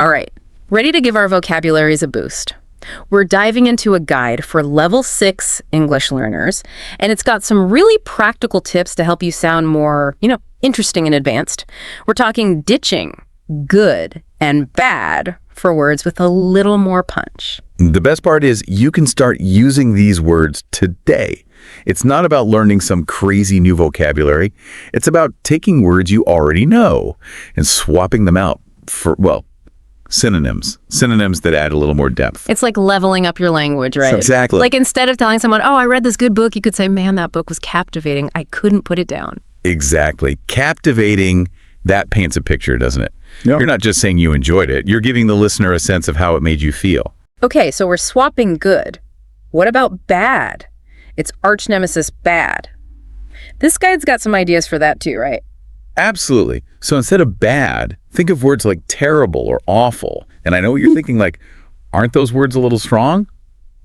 All right, ready to give our vocabularies a boost. We're diving into a guide for level 6 English learners, and it's got some really practical tips to help you sound more, interesting and advanced. We're talking ditching good and bad for words with a little more punch. The best part is you can start using these words today. It's not about learning some crazy new vocabulary. It's about taking words you already know and swapping them out for, synonyms that add a little more depth. It's like leveling up your language, right? Exactly. Like instead of telling someone, oh, I read this good book, you could say, man, that book was captivating. I couldn't put it down. Exactly. Captivating, that paints a picture, doesn't it? Yep. You're not just saying you enjoyed it. You're giving the listener a sense of how it made you feel. Okay, so we're swapping good. What about bad? It's arch nemesis bad. This guide's got some ideas for that too, right? Absolutely. So instead of bad, think of words like terrible or awful. And I know what you're thinking, like, aren't those words a little strong?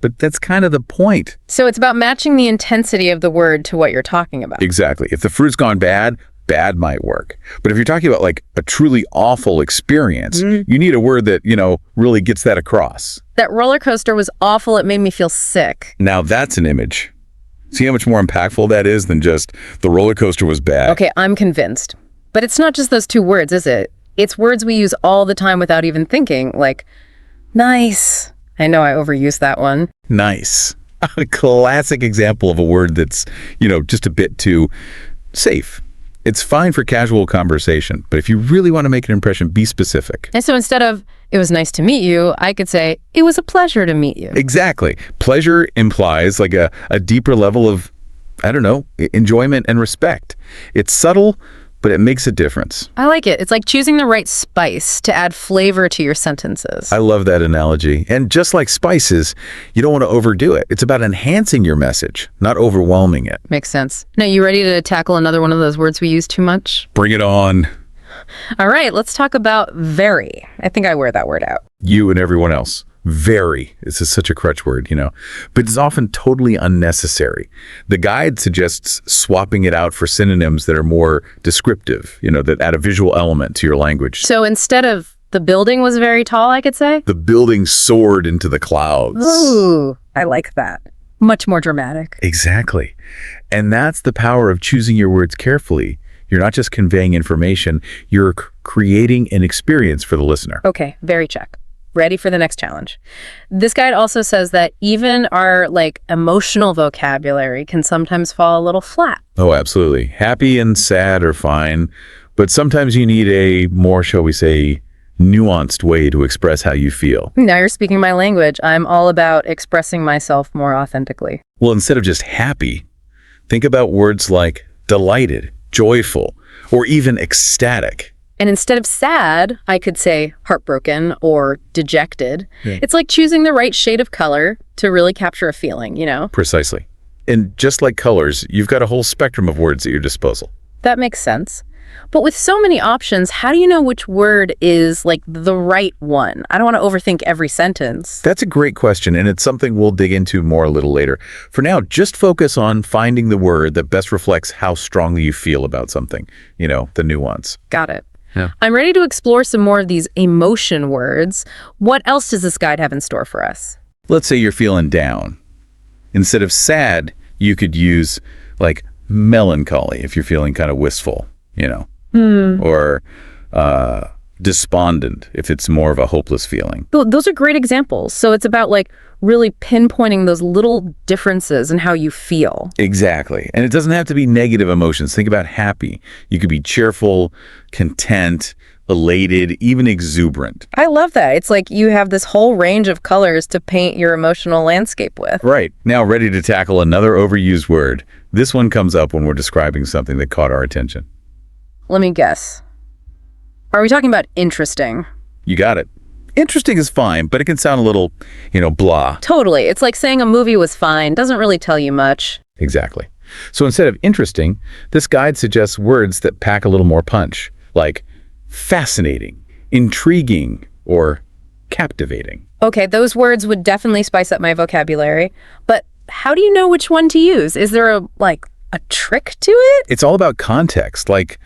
But that's kind of the point. So it's about matching the intensity of the word to what you're talking about. Exactly. If the fruit's gone bad, bad might work. But if you're talking about like a truly awful experience, you need a word that, really gets that across. That roller coaster was awful. It made me feel sick. Now that's an image. See how much more impactful that is than just the roller coaster was bad? Okay, I'm convinced. But it's not just those two words, is it? It's words we use all the time without even thinking, like, nice. I know I overused that one. Nice. A classic example of a word that's, just a bit too safe. It's fine for casual conversation, but if you really want to make an impression, be specific. And so instead of, it was nice to meet you, I could say, it was a pleasure to meet you. Exactly. Pleasure implies like a deeper level of, enjoyment and respect. It's subtle, but it makes a difference. I like it. It's like choosing the right spice to add flavor to your sentences. I love that analogy. And just like spices, you don't want to overdo it. It's about enhancing your message, not overwhelming it. Makes sense. Now, you ready to tackle another one of those words we use too much? Bring it on. All right, let's talk about very. I think I wear that word out. You and everyone else. Very. This is such a crutch word, but it's often totally unnecessary. The guide suggests swapping it out for synonyms that are more descriptive, that add a visual element to your language. So instead of the building was very tall, I could say? The building soared into the clouds. Ooh, I like that. Much more dramatic. Exactly. And that's the power of choosing your words carefully. You're not just conveying information, you're creating an experience for the listener. Okay, very check. Ready for the next challenge. This guide also says that even our emotional vocabulary can sometimes fall a little flat. Oh, absolutely. Happy and sad are fine, but sometimes you need a more, shall we say, nuanced way to express how you feel. Now you're speaking my language. I'm all about expressing myself more authentically. Well, instead of just happy, think about words like delighted, joyful, or even ecstatic. And instead of sad, I could say heartbroken or dejected. Yeah. It's like choosing the right shade of color to really capture a feeling, Precisely. And just like colors, you've got a whole spectrum of words at your disposal. That makes sense. But with so many options, how do you know which word is the right one? I don't want to overthink every sentence. That's a great question, and it's something we'll dig into more a little later. For now, just focus on finding the word that best reflects how strongly you feel about something, the nuance. Got it. Yeah. I'm ready to explore some more of these emotion words. What else does this guide have in store for us? Let's say you're feeling down. Instead of sad, you could use melancholy if you're feeling kind of wistful, or despondent if it's more of a hopeless feeling. Those are great examples. So it's about really pinpointing those little differences in how you feel. Exactly. And it doesn't have to be negative emotions. Think about happy. You could be cheerful, content, elated, even exuberant. I love that. It's like you have this whole range of colors to paint your emotional landscape with. Right. Now ready to tackle another overused word. This one comes up when we're describing something that caught our attention. Let me guess. Are we talking about interesting? You got it. Interesting is fine, but it can sound a little, blah. Totally. It's like saying a movie was fine. Doesn't really tell you much. Exactly. So instead of interesting, this guide suggests words that pack a little more punch, like fascinating, intriguing, or captivating. Okay, those words would definitely spice up my vocabulary. But how do you know which one to use? Is there a trick to it? It's all about context, like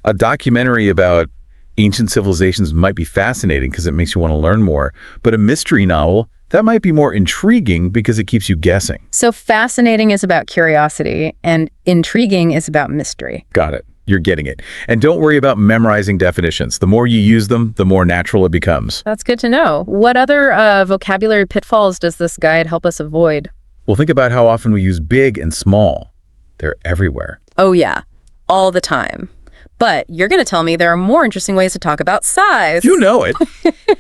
a documentary about Ancient civilizations might be fascinating because it makes you want to learn more, but a mystery novel, that might be more intriguing because it keeps you guessing. So fascinating is about curiosity, and intriguing is about mystery. Got it. You're getting it. And don't worry about memorizing definitions. The more you use them, the more natural it becomes. That's good to know. What other vocabulary pitfalls does this guide help us avoid? Well, think about how often we use big and small. They're everywhere. Oh yeah, all the time. But you're going to tell me there are more interesting ways to talk about size. You know it.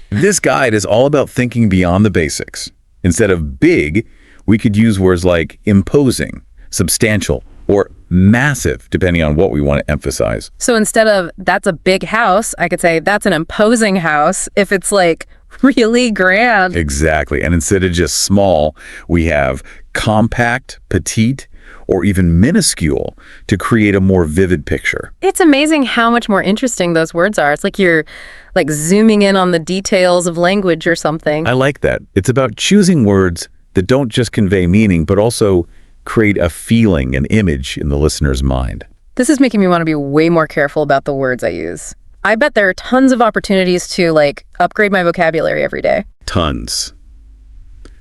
This guide is all about thinking beyond the basics. Instead of big, we could use words like imposing, substantial, or massive, depending on what we want to emphasize. So instead of that's a big house, I could say that's an imposing house if it's like really grand. Exactly. And instead of just small, we have compact, petite, or even minuscule to create a more vivid picture. It's amazing how much more interesting those words are. It's like you're like zooming in on the details of language or something. I like that. It's about choosing words that don't just convey meaning, but also create a feeling, an image in the listener's mind. This is making me want to be way more careful about the words I use. I bet there are tons of opportunities to like upgrade my vocabulary every day. Tons.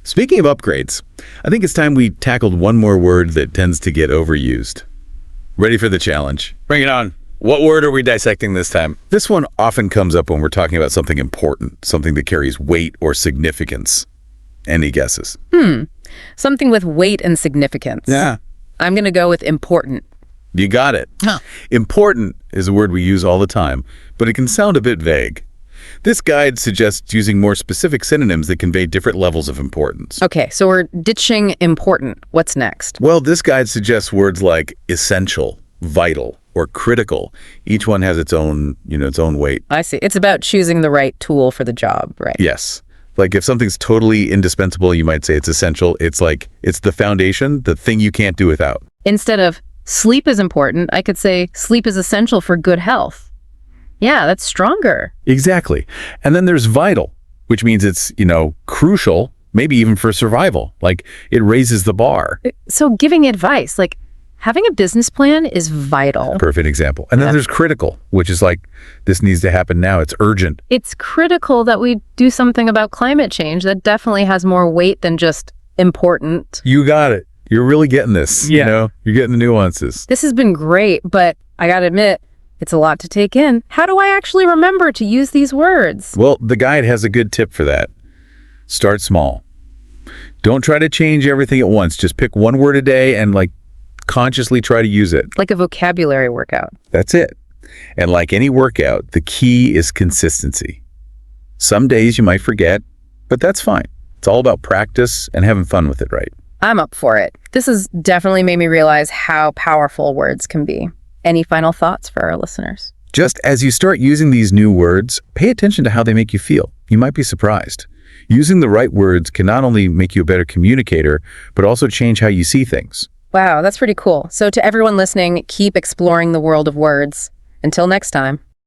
Speaking of upgrades, I think it's time we tackled one more word that tends to get overused. Ready for the challenge? Bring it on. What word are we dissecting this time? This one often comes up when we're talking about something important, something that carries weight or significance. Any guesses? Something with weight and significance. Yeah. I'm going to go with important. You got it. Huh. Important is a word we use all the time, but it can sound a bit vague. This guide suggests using more specific synonyms that convey different levels of importance. Okay, so we're ditching important. What's next? Well, this guide suggests words like essential, vital, or critical. Each one has its own, its own weight. I see. It's about choosing the right tool for the job, right? Yes. Like if something's totally indispensable, you might say it's essential. It's like, it's the foundation, the thing you can't do without. Instead of sleep is important, I could say sleep is essential for good health. Yeah, that's stronger. Exactly. And then there's vital, which means it's, crucial, maybe even for survival. Like it raises the bar. So giving advice, like having a business plan is vital. Perfect example. And then there's critical, which is like, this needs to happen now. It's urgent. It's critical that we do something about climate change. That definitely has more weight than just important. You got it. You're really getting this. Yeah. You're getting the nuances. This has been great, but I gotta admit, it's a lot to take in. How do I actually remember to use these words? Well, the guide has a good tip for that. Start small. Don't try to change everything at once. Just pick one word a day and consciously try to use it. Like a vocabulary workout. That's it. And like any workout, the key is consistency. Some days you might forget, but that's fine. It's all about practice and having fun with it, right? I'm up for it. This has definitely made me realize how powerful words can be. Any final thoughts for our listeners? Just as you start using these new words, pay attention to how they make you feel. You might be surprised. Using the right words can not only make you a better communicator, but also change how you see things. Wow, that's pretty cool. So to everyone listening, keep exploring the world of words. Until next time.